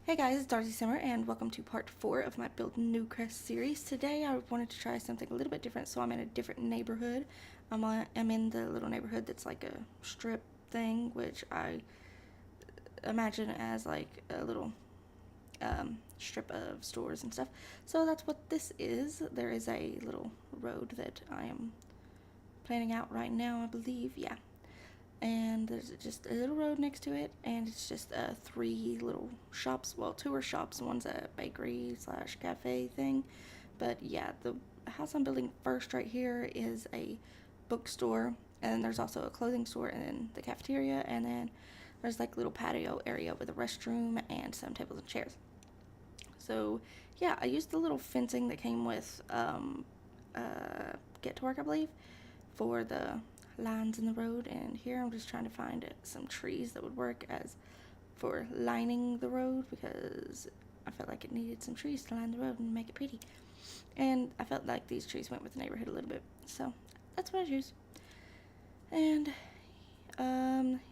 Hey guys, it's Darcy Simmer and welcome to part 4 of my Build Newcrest series. Today I wanted to try something a little bit different, so I'm in a different neighborhood. I'm in the little neighborhood that's like a strip thing, which I imagine as like a little strip of stores and stuff. So that's what this is. There is a little road that I am planning out right now, I believe, yeah. And there's just a little road next to it, and it's just 3 little shops. Well, 2 are shops, one's a bakery slash cafe thing. But yeah, the house I'm building first right here is a bookstore, and there's also a clothing store, and then the cafeteria, and then there's like a little patio area with a restroom and some tables and chairs. So yeah, I used the little fencing that came with Get to Work, I believe, for the lines in the road, and here I'm just trying to find some trees that would work as for lining the road, because I felt like it needed some trees to line the road and make it pretty, and I felt like these trees went with the neighborhood a little bit, so that's what I used. And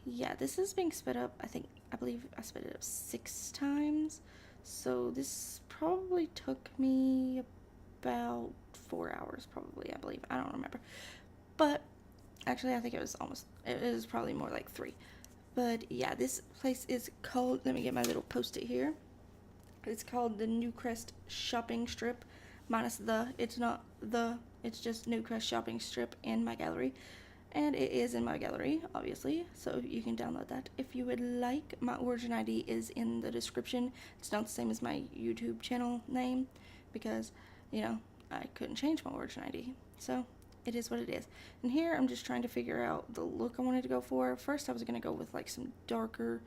yeah, this is being sped up. I believe I sped it up 6 times, so this probably took me about 4 hours, probably, I believe. I don't remember, but actually, I think it was probably more like 3. But yeah, this place is called, let me get my little post-it here. It's called the Newcrest Shopping Strip, minus the, it's not the, it's just Newcrest Shopping Strip in my gallery. And it is in my gallery, obviously, so you can download that if you would like. My origin ID is in the description. It's not the same as my YouTube channel name, because, you know, I couldn't change my origin ID. So it is what it is. And here I'm just trying to figure out the look I wanted to go for. First I was going to go with like some darker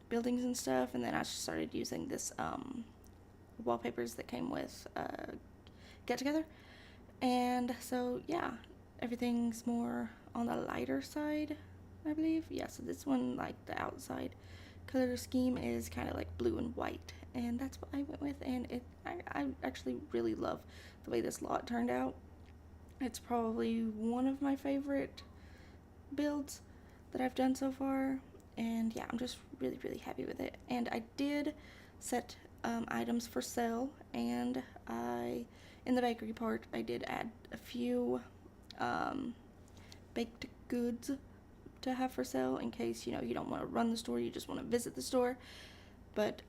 buildings and stuff, and then I started using this wallpapers that came with Get Together. And so yeah, everything's more on the lighter side, I believe. Yeah, so this one, like the outside color scheme is kind of like blue and white, and that's what I went with. And I actually really love the way this lot turned out. It's probably one of my favorite builds that I've done so far, and yeah, I'm just really happy with it. And I did set items for sale, and in the bakery part, I did add a few baked goods to have for sale in case, you know, you don't want to run the store, you just want to visit the store. But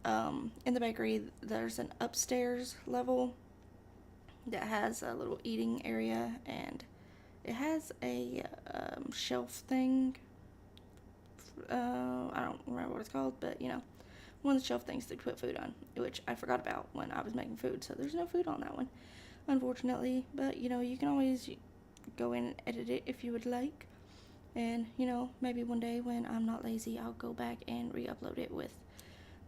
in the bakery, there's an upstairs level that has a little eating area, and it has a shelf thing. I don't remember what it's called, but you know, one of the shelf things to put food on, which I forgot about when I was making food, so there's no food on that one, unfortunately. But you know, you can always go in and edit it if you would like, and you know, maybe one day when I'm not lazy, I'll go back and re-upload it with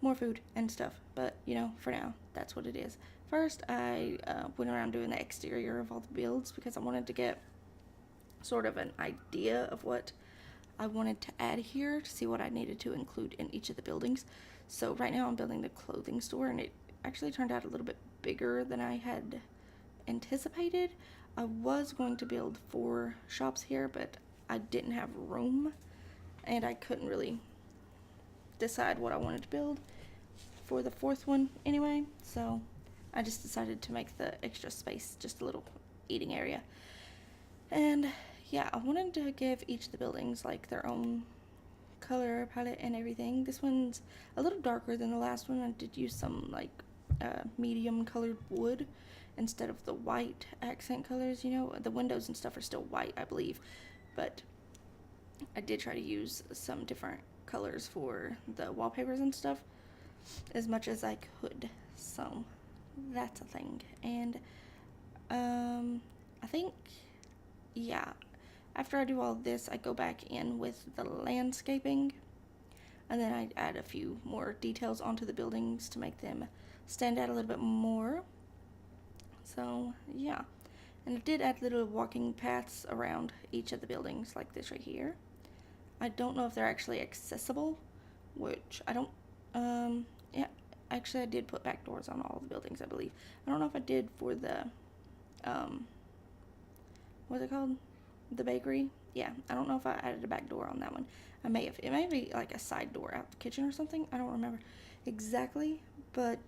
more food and stuff. But you know, for now, that's what it is. First, I went around doing the exterior of all the builds because I wanted to get sort of an idea of what I wanted to add here, to see what I needed to include in each of the buildings. So right now I'm building the clothing store, and it actually turned out a little bit bigger than I had anticipated. I was going to build 4 shops here, but I didn't have room, and I couldn't really decide what I wanted to build for the 4th one anyway, so I just decided to make the extra space just a little eating area. And yeah, I wanted to give each of the buildings like their own color palette and everything. This one's a little darker than the last one. I did use some like medium colored wood instead of the white accent colors. You know, the windows and stuff are still white, I believe, but I did try to use some different colors for the wallpapers and stuff as much as I could. So that's a thing. And I think, yeah, after I do all this, I go back in with the landscaping, and then I add a few more details onto the buildings to make them stand out a little bit more. So yeah, and I did add little walking paths around each of the buildings, like this right here. I don't know if they're actually accessible, which I don't, yeah, actually I did put back doors on all the buildings, I believe. I don't know if I did for the, what's it called? The bakery. Yeah, I don't know if I added a back door on that one. I may have. It may be like a side door out the kitchen or something. I don't remember exactly, but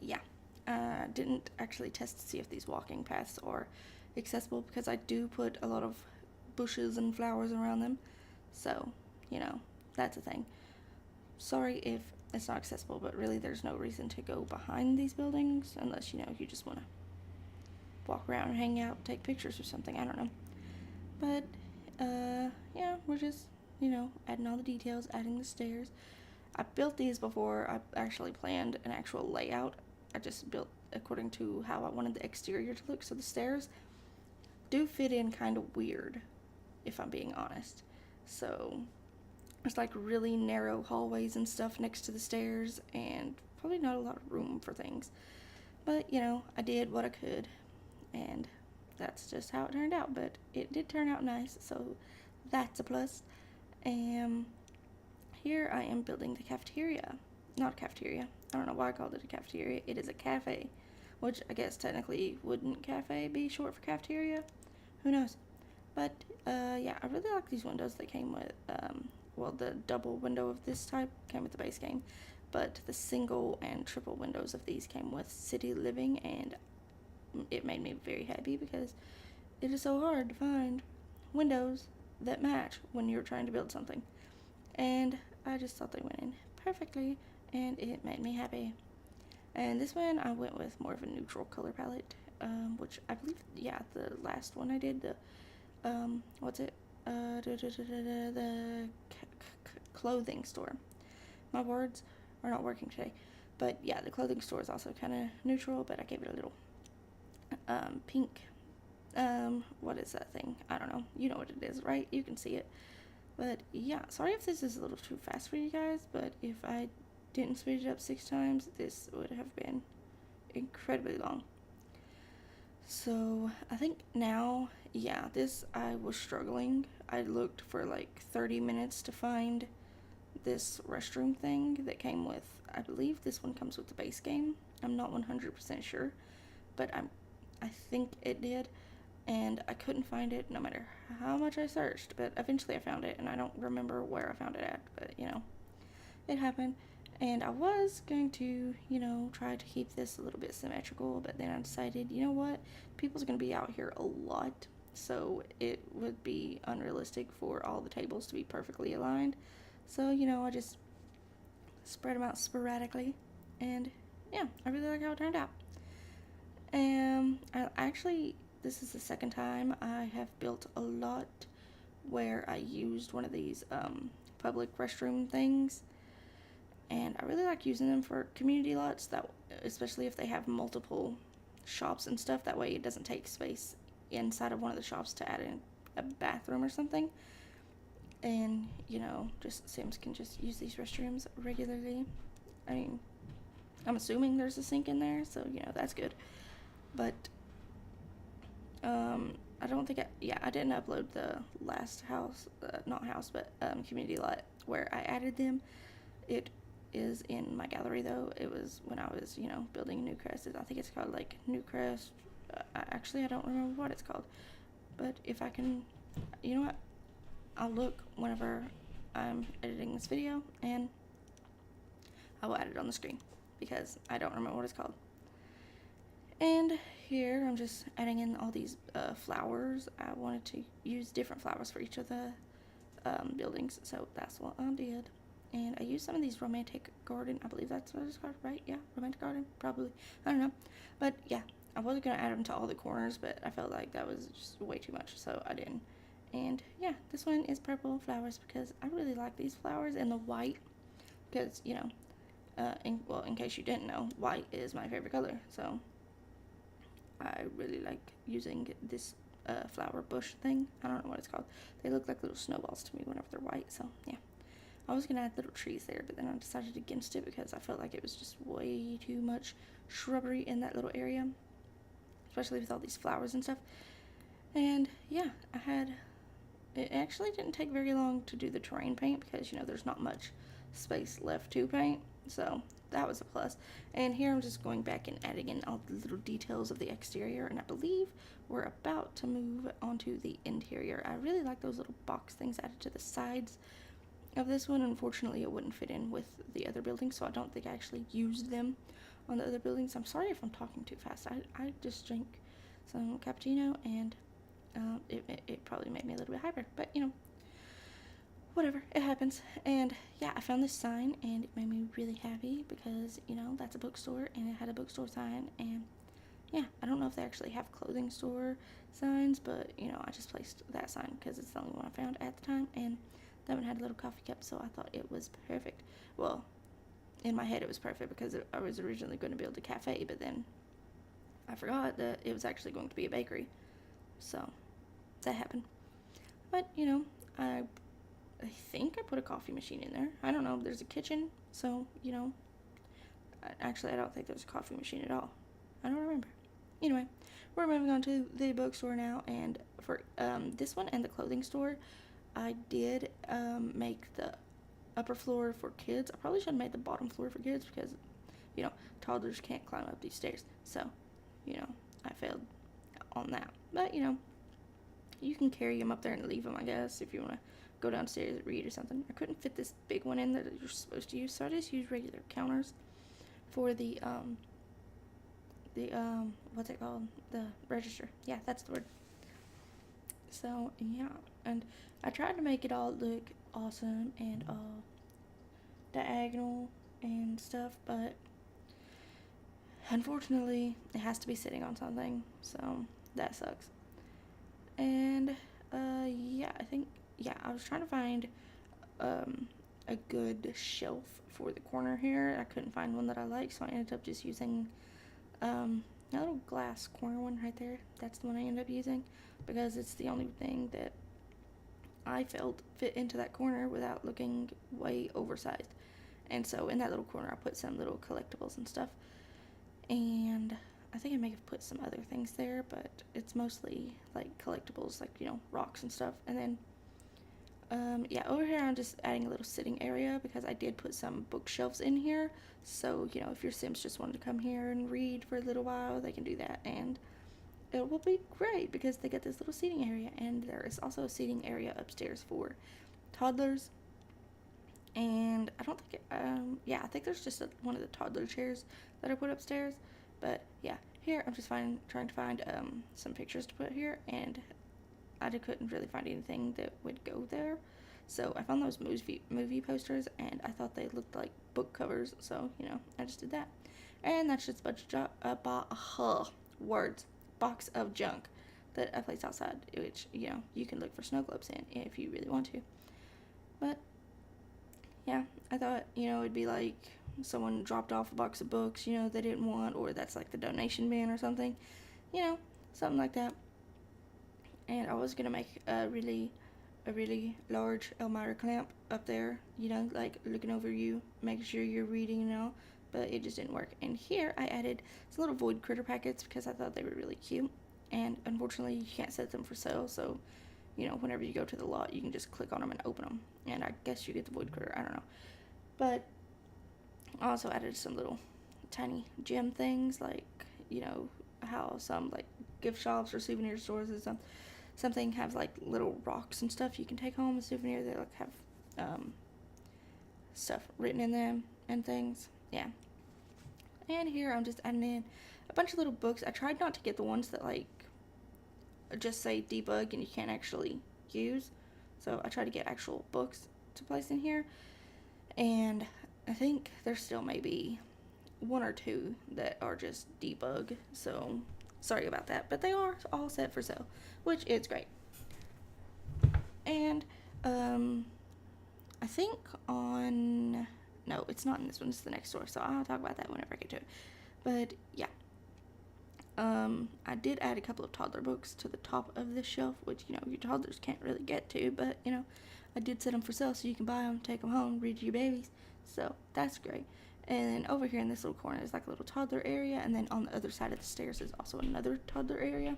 yeah. I didn't actually test to see if these walking paths are accessible because I do put a lot of bushes and flowers around them. So, you know, that's a thing. Sorry if it's not accessible, but really there's no reason to go behind these buildings unless, you just want to walk around and hang out, take pictures or something. I don't know. But, yeah, we're just, adding all the details, adding the stairs. I built these before I actually planned an actual layout. I just built according to how I wanted the exterior to look. So the stairs do fit in kind of weird, if I'm being honest. So there's like really narrow hallways and stuff next to the stairs, and probably not a lot of room for things. But, I did what I could, and that's just how it turned out. But it did turn out nice, so that's a plus. And here I am building the cafeteria. Not a cafeteria. I don't know why I called it a cafeteria. It is a cafe, which I guess technically wouldn't cafe be short for cafeteria? Who knows? But, yeah, I really like these windows that came with, the double window of this type came with the base game, but the single and triple windows of these came with City Living, and it made me very happy because it is so hard to find windows that match when you're trying to build something. And I just thought they went in perfectly, and it made me happy. And this one I went with more of a neutral color palette, which I believe, the last one I did, the clothing store. My words are not working today. But yeah, the clothing store is also kind of neutral, but I gave it a little pink. What is that thing? I don't know. You know what it is, right? You can see it. But yeah, sorry if this is a little too fast for you guys, but if I didn't speed it up 6 times, this would have been incredibly long. So I think now, this I was struggling. I looked for like 30 minutes to find this restroom thing that came with, I believe this one comes with the base game. I'm not 100% sure, but I think it did, and I couldn't find it no matter how much I searched, but eventually I found it, and I don't remember where I found it at, but it happened. And I was going to, try to keep this a little bit symmetrical, but then I decided, you know what, people's going to be out here a lot, so it would be unrealistic for all the tables to be perfectly aligned. So, I just spread them out sporadically, and yeah, I really like how it turned out. And this is the second time I have built a lot where I used one of these public restroom things, and I really like using them for community lots, that especially if they have multiple shops and stuff. That way it doesn't take space inside of one of the shops to add in a bathroom or something. And just Sims can just use these restrooms regularly. I mean, I'm assuming there's a sink in there, so that's good. But I don't think I didn't upload the last house, community lot where I added them. It is in my gallery though. It was when I was building Newcrest. I think it's called like Newcrest. Actually, I don't remember what it's called. But if I can, you know what? I'll look whenever I'm editing this video, and I will add it on the screen because I don't remember what it's called. And here I'm just adding in all these flowers. I wanted to use different flowers for each of the buildings, so that's what I did. And I used some of these romantic garden. I believe that's what it's called, right? Yeah, romantic garden, probably. I don't know. But yeah, I wasn't going to add them to all the corners, but I felt like that was just way too much, so I didn't. And yeah, this one is purple flowers because I really like these flowers, and the white because, in case you didn't know, white is my favorite color. So I really like using this flower bush thing. I don't know what it's called. They look like little snowballs to me whenever they're white. So yeah, I was gonna add little trees there, but then I decided against it because I felt like it was just way too much shrubbery in that little area, especially with all these flowers and stuff. And yeah, it actually didn't take very long to do the terrain paint because there's not much space left to paint, so that was a plus. And here I'm just going back and adding in all the little details of the exterior, and I believe we're about to move onto the interior. I really like those little box things added to the sides of this one. Unfortunately, it wouldn't fit in with the other buildings, so I don't think I actually used them on the other buildings. I'm sorry if I'm talking too fast. I just drank some cappuccino, and it probably made me a little bit hyper, but you know, whatever, it happens. And yeah, I found this sign, and it made me really happy because, you know, that's a bookstore, and it had a bookstore sign. And yeah, I don't know if they actually have clothing store signs, but you know, I just placed that sign because it's the only one I found at the time, and that one had a little coffee cup, so I thought it was perfect. Well, in my head it was perfect because I was originally going to build a cafe, but then I forgot that it was actually going to be a bakery, so that happened. But you know, I think I put a coffee machine in there. I don't know. There's a kitchen, so you know. Actually, I don't think there's a coffee machine at all. I don't remember. Anyway, we're moving on to the bookstore now, and for this one and the clothing store, I did make the upper floor for kids. I probably should have made the bottom floor for kids because, you know, toddlers can't climb up these stairs. So, you know, I failed on that. But, you know, you can carry them up there and leave them, I guess, if you want to go downstairs and read or something. I couldn't fit this big one in that you're supposed to use, so I just used regular counters for the what's it called? The register. Yeah, that's the word. So, yeah, and I tried to make it all look awesome and all diagonal and stuff, but unfortunately, it has to be sitting on something, so that sucks. And, yeah, I was trying to find, a good shelf for the corner here. I couldn't find one that I liked, so I ended up just using, a little glass corner one right there. That's the one I ended up using because it's the only thing that I felt fit into that corner without looking way oversized. And so in that little corner, I put some little collectibles and stuff. And I think I may have put some other things there, but it's mostly like collectibles, like, you know, rocks and stuff. And then, yeah, over here I'm just adding a little sitting area because I did put some bookshelves in here. So, you know, if your Sims just wanted to come here and read for a little while, they can do that. And it will be great because they get this little seating area. And there is also a seating area upstairs for toddlers. And I don't think, yeah, I think there's just one of the toddler chairs that I put upstairs. But yeah, here I'm just trying to find some pictures to put here, and I couldn't really find anything that would go there. So I found those movie posters, and I thought they looked like book covers, so, you know, I just did that. And that's just words, box of junk that I placed outside, which, you know, you can look for snow globes in if you really want to. But yeah, I thought, you know, it'd be like someone dropped off a box of books, you know, they didn't want, or that's like the donation bin or something, you know, something like that. And I was gonna make a really large Elmira clamp up there, you know, like looking over you, making sure you're reading and all, but it just didn't work. And here I added some little void critter packets because I thought they were really cute, and unfortunately you can't set them for sale, so, you know, whenever you go to the lot, you can just click on them and open them, and I guess you get the void critter, I don't know. But I also added some little tiny gem things, like, you know, how some, like, gift shops or souvenir stores and something have, like, little rocks and stuff you can take home as souvenir. They, like, have, stuff written in them and things, yeah. And here I'm just adding in a bunch of little books. I tried not to get the ones that, like, just say debug and you can't actually use, so I tried to get actual books to place in here, and I think there's still maybe one or two that are just debug, so sorry about that, but they are all set for sale, which is great. And I think no, it's not in this one, it's the next store, so I'll talk about that whenever I get to it. But yeah, I did add a couple of toddler books to the top of this shelf, which, you know, your toddlers can't really get to, but, you know, I did set them for sale so you can buy them, take them home, read to your babies, so that's great. And then over here in this little corner is like a little toddler area, and then on the other side of the stairs is also another toddler area.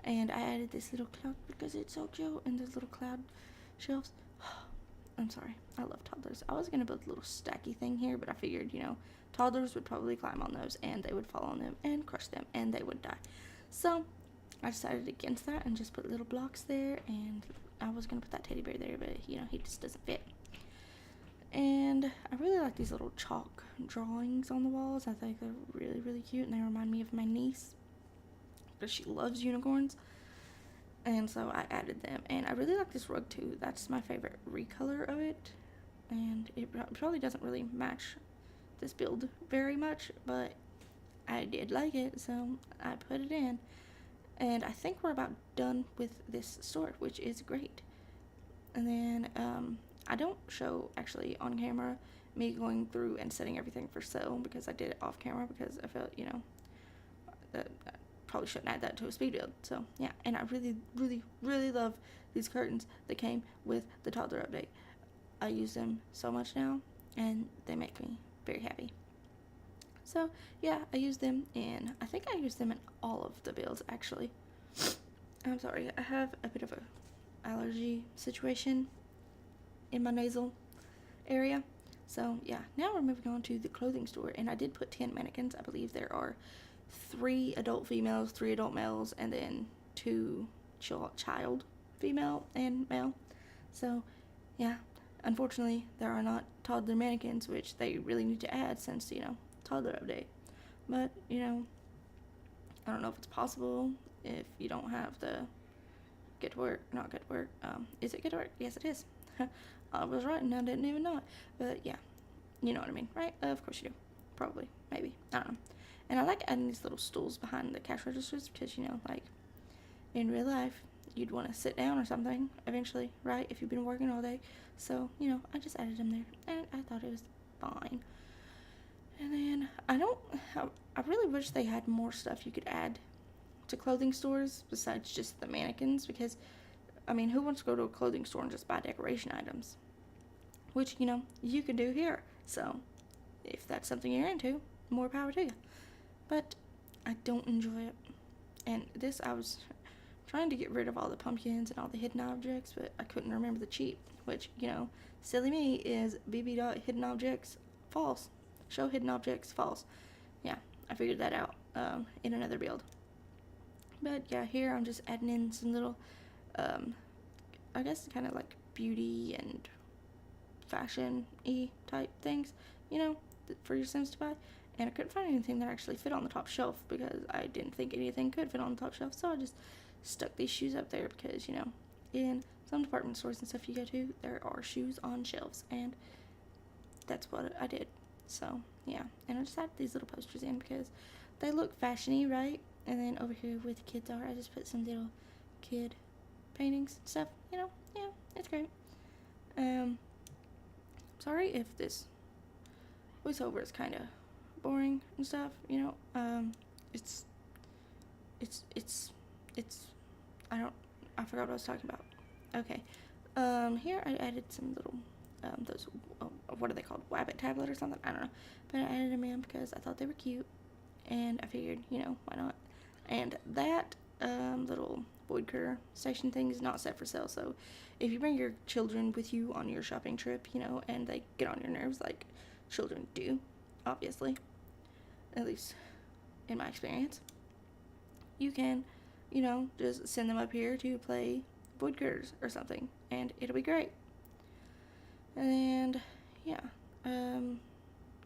And I added this little cloud because it's so cute, and those little cloud shelves. I'm sorry, I love toddlers. I was going to build a little stacky thing here, but I figured, you know, toddlers would probably climb on those, and they would fall on them and crush them, and they would die. So I decided against that and just put little blocks there, and I was going to put that teddy bear there, but, you know, he just doesn't fit. And I really like these little chalk drawings on the walls. I think they're really, really cute, and they remind me of my niece, because she loves unicorns. And so I added them, and I really like this rug too. That's my favorite recolor of it, and it probably doesn't really match this build very much, but I did like it, so I put it in. And I think we're about done with this store, which is great. And then I don't show actually on camera me going through and setting everything for sale, because I did it off camera because I felt, you know, that probably shouldn't add that to a speed build. So yeah, and I really, really, really love these curtains that came with the toddler update. I use them so much now, and they make me very happy. So yeah, I use them in, I think I use them in all of the builds actually. I'm sorry, I have a bit of a allergy situation in my nasal area. So yeah, now we're moving on to the clothing store, and I did put 10 mannequins. I believe there are 3 adult females, 3 adult males, and then 2 child female and male. So yeah, unfortunately there are not toddler mannequins, which they really need to add since, you know, toddler update. But, you know, I don't know if it's possible if you don't have the get to work, not get to work. Is it get to work? Yes, it is. I was right and I didn't even know it. But yeah, you know what I mean, right? Of course you do. Probably, maybe, I don't know. And I like adding these little stools behind the cash registers because, you know, like, in real life, you'd want to sit down or something eventually, right, if you've been working all day. So, you know, I just added them there, and I thought it was fine. And then, I really wish they had more stuff you could add to clothing stores besides just the mannequins, because, I mean, who wants to go to a clothing store and just buy decoration items? Which, you know, you can do here. So, if that's something you're into, more power to you. But I don't enjoy it. And this, I was trying to get rid of all the pumpkins and all the hidden objects, but I couldn't remember the cheat, which, you know, silly me, is bb.hidden objects false. Show hidden objects false. Yeah, I figured that out in another build. But yeah, here I'm just adding in some little, I guess kind of like beauty and fashion-y type things, you know, for your Sims to buy. And I couldn't find anything that actually fit on the top shelf because I didn't think anything could fit on the top shelf. So I just stuck these shoes up there because, you know, in some department stores and stuff you go to, there are shoes on shelves. And that's what I did. So, yeah. And I just added these little posters in because they look fashion-y, right? And then over here where the kids are, I just put some little kid paintings and stuff. You know, yeah, it's great. Sorry if this voiceover is kind of boring and stuff, you know. It's I forgot what I was talking about. Okay. Here I added some little those what are they called, wabbit tablet or something, I don't know, but I added them in because I thought they were cute, and I figured, you know, why not. And that little void cur station thing is not set for sale, so if you bring your children with you on your shopping trip, you know, and they get on your nerves like children do, obviously, at least in my experience, you can, you know, just send them up here to play void curs or something, and it'll be great. And yeah,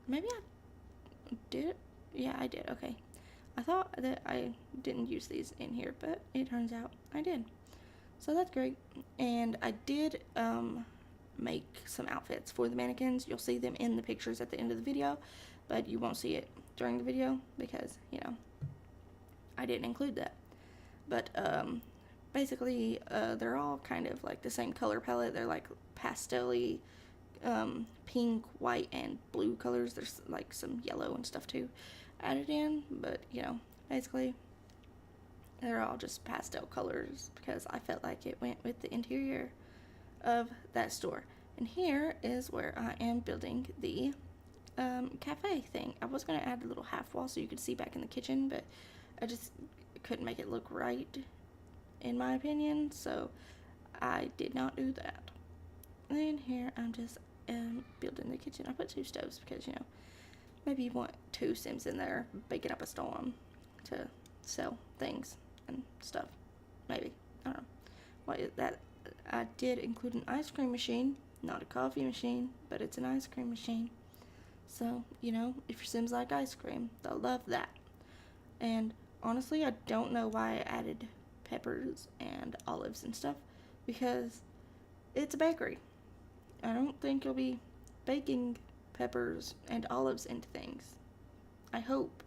maybe I did. Yeah, I did. Okay, I thought that I didn't use these in here, but it turns out I did. So that's great. And I did make some outfits for the mannequins. You'll see them in the pictures at the end of the video, but you won't see it during the video because, you know, I didn't include that. But basically, they're all kind of like the same color palette. They're like pastel-y, pink, white, and blue colors. There's like some yellow and stuff too added in, but, you know, basically they're all just pastel colors because I felt like it went with the interior of that store. And here is where I am building the cafe thing. I was going to add a little half wall so you could see back in the kitchen, but I just couldn't make it look right, in my opinion, so I did not do that. And then here I'm just building the kitchen. I put 2 stoves because, you know, maybe you want 2 Sims in there baking up a storm to sell things and stuff. Maybe. I don't know. What is that? I did include an ice cream machine. Not a coffee machine, but it's an ice cream machine. So, you know, if your Sims like ice cream, they'll love that. And honestly, I don't know why I added peppers and olives and stuff, because it's a bakery. I don't think you'll be baking peppers and olives into things. I hope.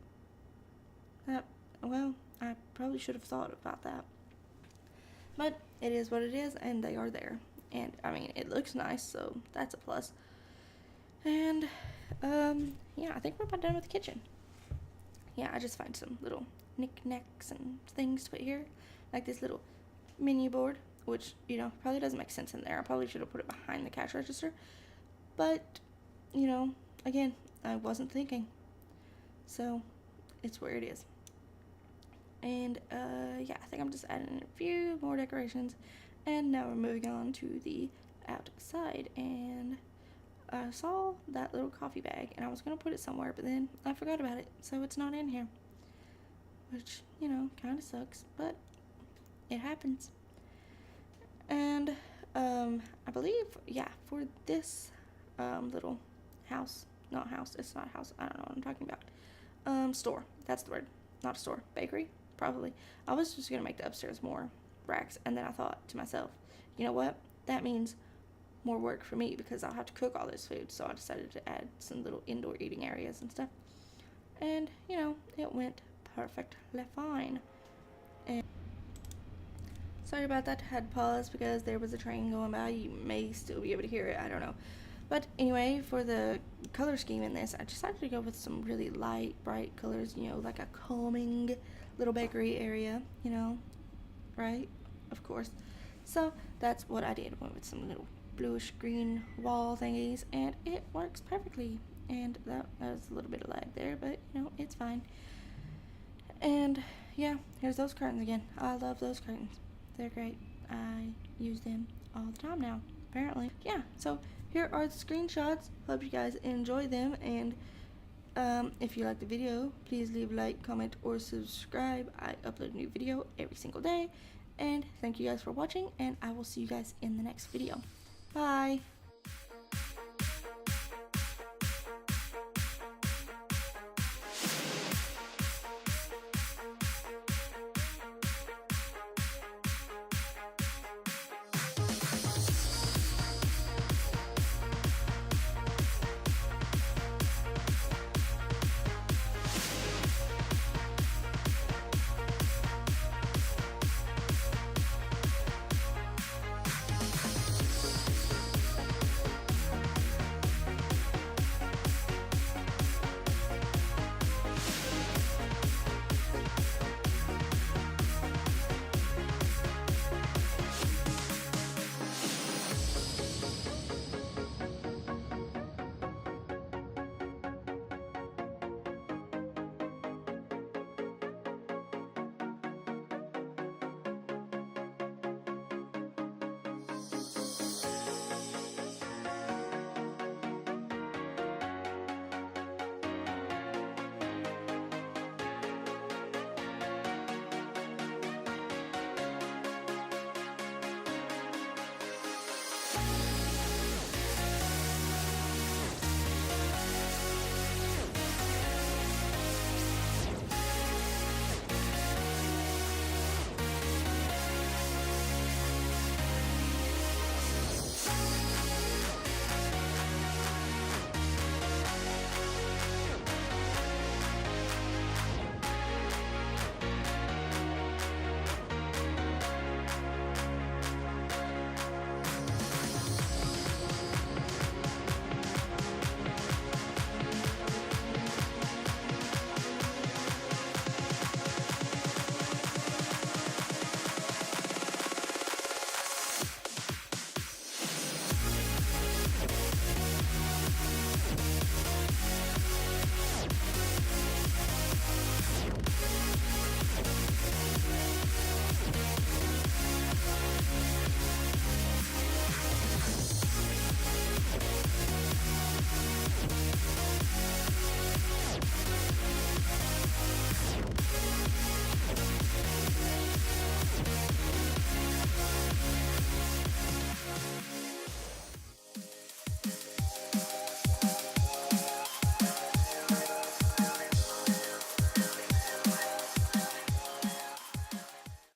Well, I probably should have thought about that. But it is what it is, and they are there. And, I mean, it looks nice, so that's a plus. And, yeah, I think we're about done with the kitchen. Yeah, I just find some little knickknacks and things to put here. Like this little menu board, which, you know, probably doesn't make sense in there. I probably should have put it behind the cash register. But, you know, again, I wasn't thinking. So, it's where it is. And, yeah, I think I'm just adding a few more decorations. And now we're moving on to the outside. And I saw that little coffee bag, and I was going to put it somewhere, but then I forgot about it, so it's not in here. Which, you know, kind of sucks, but it happens. And, I believe, yeah, for this, little house, not house, it's not a house, I don't know what I'm talking about. Store, that's the word, not a store, bakery, probably. I was just going to make the upstairs more racks, and then I thought to myself, you know what, that means more work for me because I'll have to cook all this food, so I decided to add some little indoor eating areas and stuff. And, you know, it went perfectly fine. And sorry about that, I had to pause because there was a train going by. You may still be able to hear it, I don't know. But anyway, for the color scheme in this, I decided to go with some really light, bright colors, you know, like a calming little bakery area, you know, right? Of course. So that's what I did. Went with some little bluish green wall thingies, and it works perfectly. And that was a little bit of lag there, but you know, it's fine. And yeah, here's those curtains again. I love those curtains. They're great. I use them all the time now, apparently. Yeah, so here are the screenshots. Hope you guys enjoy them, and if you like the video, please leave a like, comment, or subscribe. I upload a new video every single day. And thank you guys for watching, and I will see you guys in the next video. Bye!